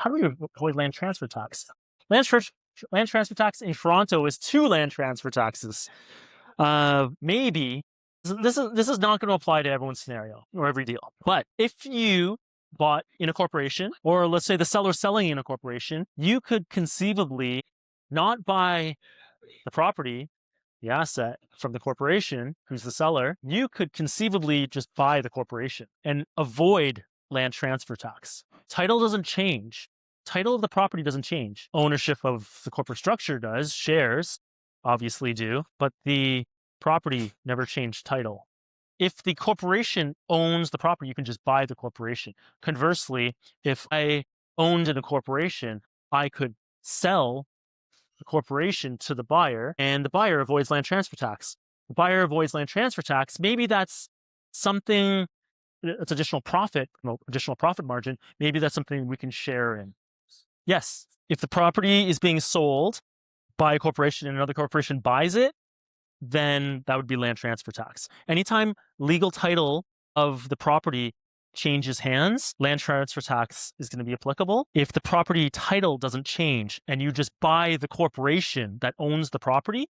how do we avoid land transfer tax? Land, tr- land transfer tax in Toronto is 2 land transfer taxes. Maybe this is not going to apply to everyone's scenario or every deal. But if you bought in a corporation, or let's say the seller selling in a corporation, you could conceivably not buy the property, the asset from the corporation, who's the seller. You could conceivably just buy the corporation and avoid land transfer tax. Title doesn't change. Title of the property doesn't change. Ownership of the corporate structure does. Shares obviously do, but the property never changed title. If the corporation owns the property, you can just buy the corporation. Conversely, if I owned in a corporation, I could sell the corporation to the buyer, and the buyer avoids land transfer tax. The buyer avoids land transfer tax. Maybe that's something, it's additional profit margin. Maybe that's something we can share in. Yes, if the property is being sold by a corporation and another corporation buys it, then that would be land transfer tax. Anytime legal title of the property changes hands, land transfer tax is going to be applicable. If the property title doesn't change and you just buy the corporation that owns the property,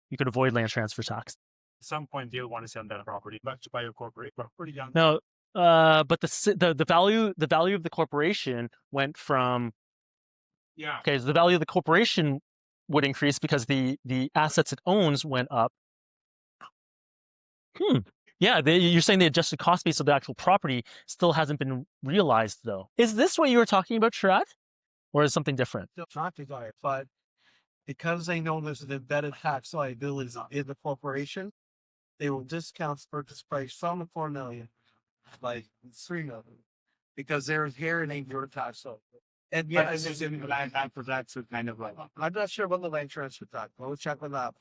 you could avoid land transfer tax. At some point, they'll want to sell that property back to buy a corporate property. No, but the value of the corporation went from okay. So the value of the corporation would increase because the assets it owns went up. Yeah, you're saying the adjusted cost base of the actual property still hasn't been realized, though. Is this what you were talking about, Sharad? Or is it something different? Not desired, but because they know there's an embedded tax liability in the corporation, they will discount the purchase price from the 4 million by 3 million because they're inheriting your tax liability. And Yeah, yes, it's in the land for that, so kind of like. I'm not sure about the land transfer tax. We'll check on that.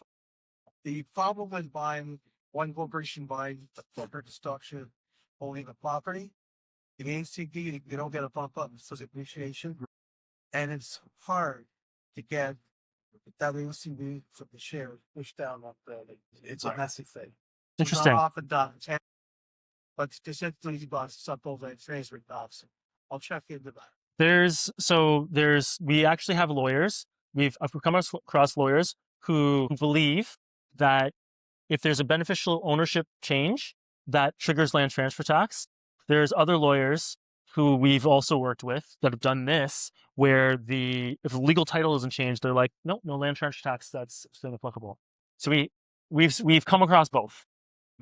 The problem with buying one corporation buying the corporate structure, owning the property, in ACP, you don't get a bump up for depreciation. And it's hard to get that ACB for the share pushed down up there. It's a messy thing. Interesting. Not often done, but specifically about supplemental and transfer tax. I'll check into that. We actually have lawyers. We've come across lawyers who believe that if there's a beneficial ownership change, that triggers land transfer tax. There's other lawyers who we've also worked with that have done this, where if the legal title doesn't change, they're like, nope, no land transfer tax, that's still applicable. So we've come across both.